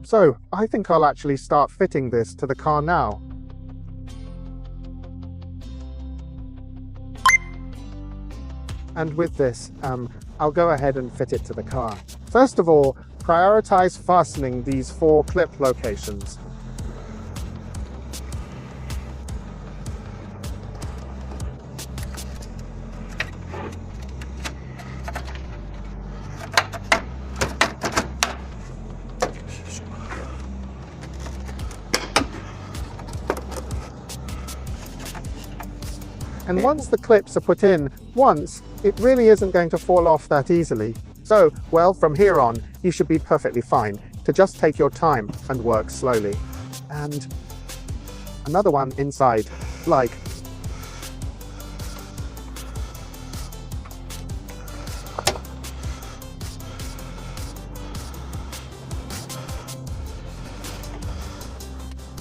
So I think I'll actually start fitting this to the car now. And with this, I'll go ahead and fit it to the car. First of all, prioritize fastening these 4 clip locations. And once the clips are put in once, it really isn't going to fall off that easily. So, well, from here on, you should be perfectly fine to just take your time and work slowly. And another one inside, like.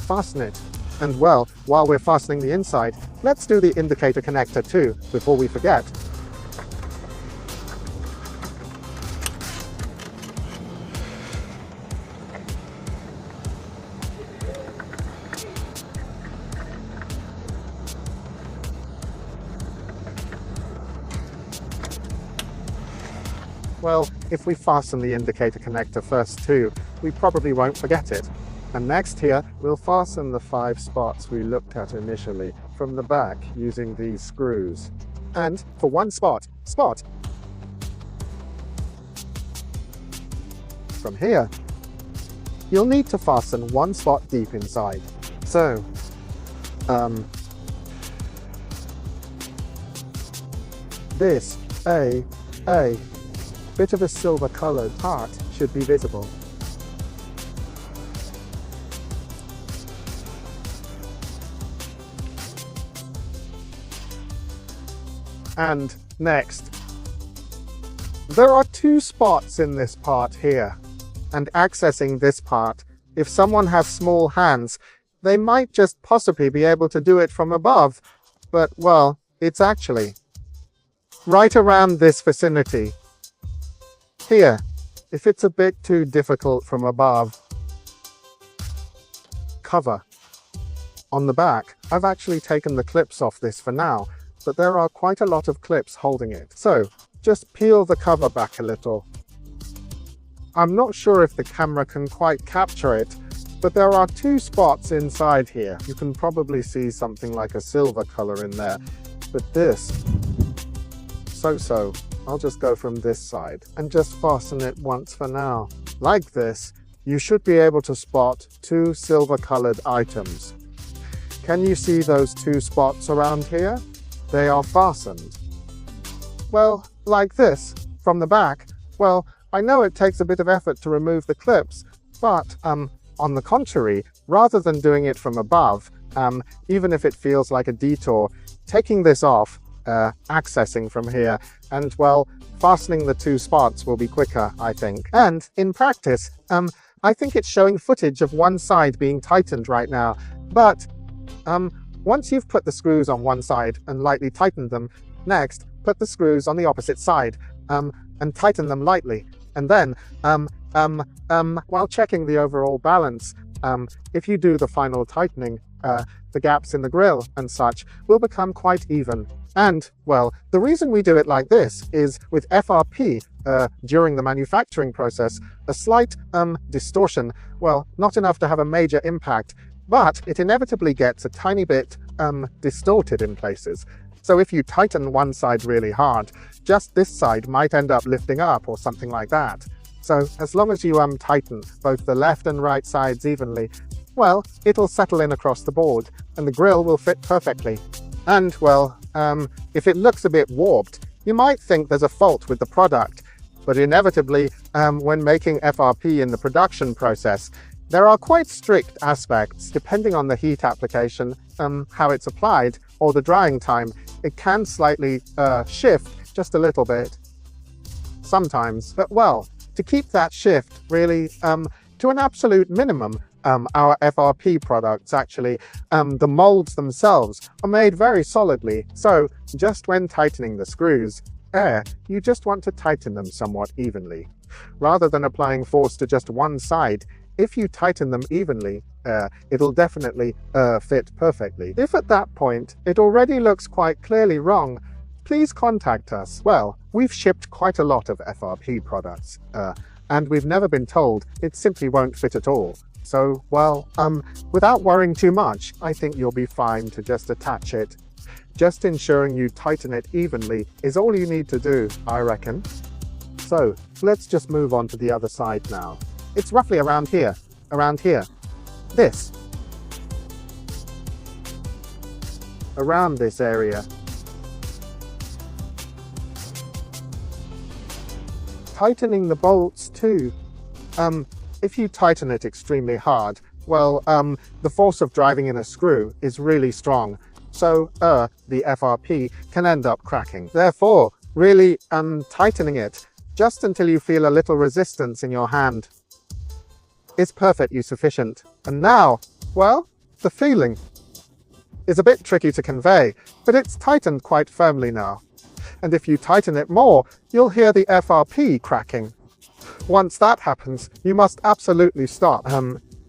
Fasten it. And well, while we're fastening the inside, let's do the indicator connector too, before we forget. Well, if we fasten the indicator connector first too, we probably won't forget it. And next here, we'll fasten the 5 spots we looked at initially from the back using these screws. And for one spot, from here, you'll need to fasten 1 spot deep inside. So, this a bit of a silver colored part should be visible. And next, there are 2 spots in this part here, and accessing this part, if someone has small hands, they might just possibly be able to do it from above, but well, it's actually right around this vicinity. Here, if it's a bit too difficult from above, cover. On the back, I've actually taken the clips off this for now, but there are quite a lot of clips holding it. So just peel the cover back a little. I'm not sure if the camera can quite capture it, but there are 2 spots inside here. You can probably see something like a silver color in there, but this, so. I'll just go from this side and just fasten it once for now. Like this, you should be able to spot 2 silver colored items. Can you see those 2 spots around here? They are fastened. Well, like this, from the back. Well, I know it takes a bit of effort to remove the clips, but on the contrary, rather than doing it from above, even if it feels like a detour, taking this off, accessing from here, and well, fastening the 2 spots will be quicker, I think. And in practice, I think it's showing footage of one side being tightened right now, but once you've put the screws on one side and lightly tightened them, next, put the screws on the opposite side and tighten them lightly. And then, while checking the overall balance, if you do the final tightening, the gaps in the grille and such will become quite even. And, well, the reason we do it like this is with FRP, during the manufacturing process, a slight distortion, well, not enough to have a major impact, but it inevitably gets a tiny bit distorted in places. So if you tighten one side really hard, just this side might end up lifting up or something like that. So as long as you tighten both the left and right sides evenly, well, it'll settle in across the board and the grille will fit perfectly. And, well, if it looks a bit warped, you might think there's a fault with the product, but inevitably, when making FRP in the production process, there are quite strict aspects depending on the heat application, how it's applied, or the drying time. It can slightly shift just a little bit sometimes, but well, to keep that shift really to an absolute minimum, our FRP products actually, the molds themselves are made very solidly, so just when tightening the screws, you just want to tighten them somewhat evenly. Rather than applying force to just one side, if you tighten them evenly, it'll definitely fit perfectly. If at that point it already looks quite clearly wrong, please contact us. Well, we've shipped quite a lot of FRP products, and we've never been told it simply won't fit at all. So, well, without worrying too much, I think you'll be fine to just attach it. Just ensuring you tighten it evenly is all you need to do, I reckon. So, let's just move on to the other side now. It's roughly around here. This. Around this area. Tightening the bolts too. If you tighten it extremely hard, well, the force of driving in a screw is really strong. So, the FRP can end up cracking. Therefore, really, tightening it just until you feel a little resistance in your hand is perfectly sufficient. And now, well, the feeling is a bit tricky to convey, but it's tightened quite firmly now. And if you tighten it more, you'll hear the FRP cracking. Once that happens, you must absolutely stop.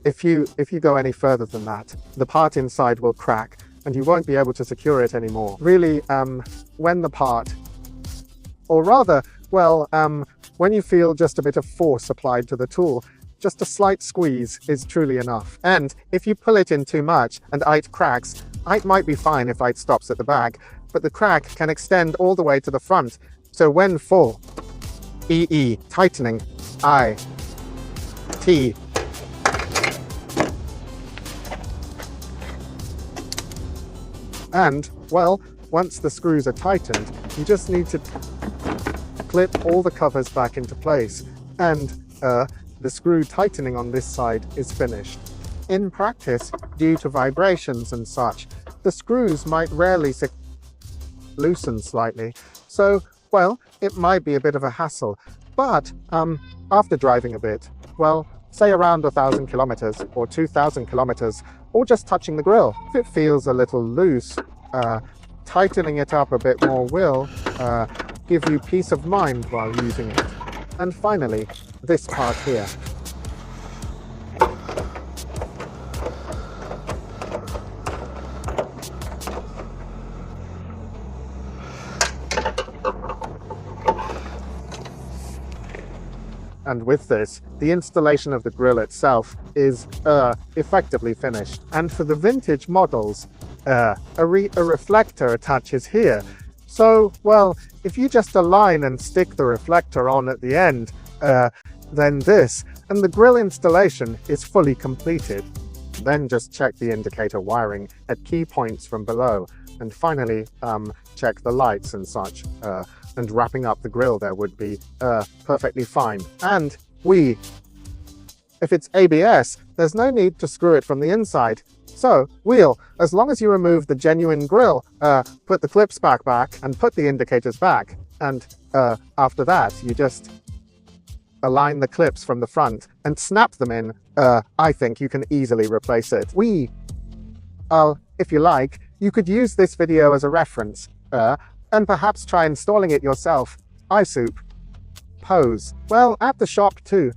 If you go any further than that, the part inside will crack and you won't be able to secure it anymore. Really, when the part, or rather, well, when you feel just a bit of force applied to the tool, just a slight squeeze is truly enough. And if you pull it in too much and it cracks, it might be fine if it stops at the back, but the crack can extend all the way to the front. So when full, tightening, T. And, well, once the screws are tightened, you just need to clip all the covers back into place, and the screw tightening on this side is finished. In practice, due to vibrations and such, the screws might rarely loosen slightly, so, well, it might be a bit of a hassle. But after driving a bit, well, say around 1,000 kilometers or 2,000 kilometers, or just touching the grille, if it feels a little loose, tightening it up a bit more will give you peace of mind while using it. And finally, this part here. And with this, the installation of the grille itself is effectively finished. And for the vintage models, a reflector attaches here. So, well, if you just align and stick the reflector on at the end, then this, and the grille installation is fully completed. Then just check the indicator wiring at key points from below, and finally check the lights and such. And wrapping up the grille there would be perfectly fine. And if it's ABS, there's no need to screw it from the inside. So, as long as you remove the genuine grille, put the clips back, and put the indicators back, and after that, you just align the clips from the front and snap them in, I think you can easily replace it. If you like, you could use this video as a reference, and perhaps try installing it yourself. iSoup. Pose. Well, at the shop too.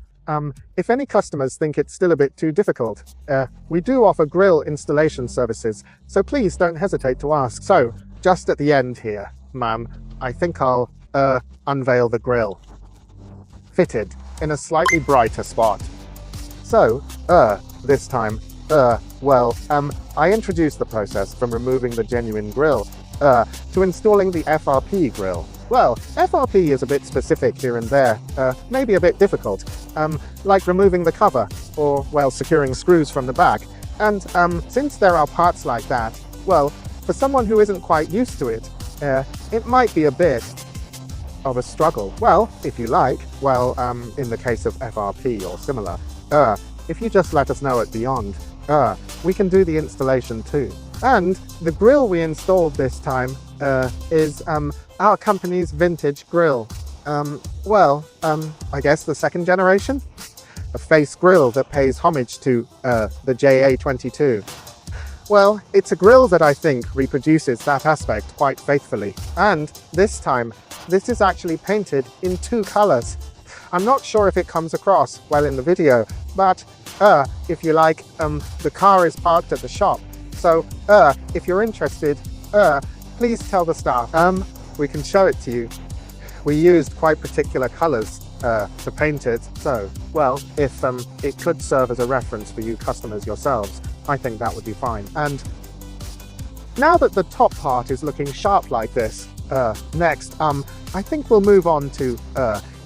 If any customers think it's still a bit too difficult, we do offer grille installation services, so please don't hesitate to ask. So, just at the end here, ma'am, I think I'll unveil the grille. Fitted in a slightly brighter spot. So, this time, I introduced the process from removing the genuine grille to installing the FRP grille. Well, FRP is a bit specific here and there, maybe a bit difficult, like removing the cover, or, well, securing screws from the back. And since there are parts like that, well, for someone who isn't quite used to it, it might be a bit of a struggle. Well, if you like, in the case of FRP or similar, if you just let us know at Beyond, we can do the installation too. And the grille we installed this time is our company's vintage grille. I guess the second generation? A face grille that pays homage to the JA22. Well, it's a grille that I think reproduces that aspect quite faithfully. And this time, this is actually painted in 2 colors. I'm not sure if it comes across well in the video, but if you like, the car is parked at the shop. So, if you're interested, please tell the staff. We can show it to you. We used quite particular colors to paint it. So, well, if it could serve as a reference for you customers yourselves, I think that would be fine. And now that the top part is looking sharp like this, next, I think we'll move on to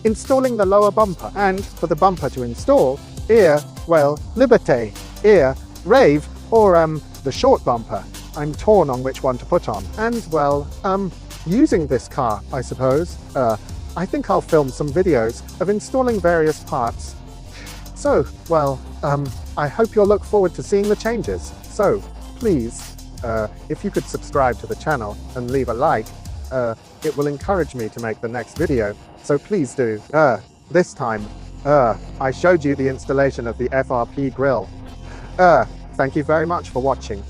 installing the lower bumper. And for the bumper to install, here, well, Liberté, here, Rave, or the short bumper. I'm torn on which one to put on. And, well, using this car, I suppose, I think I'll film some videos of installing various parts. So, well, I hope you'll look forward to seeing the changes. So, please, if you could subscribe to the channel and leave a like, it will encourage me to make the next video. So please do. This time, I showed you the installation of the FRP grille. Thank you very much for watching.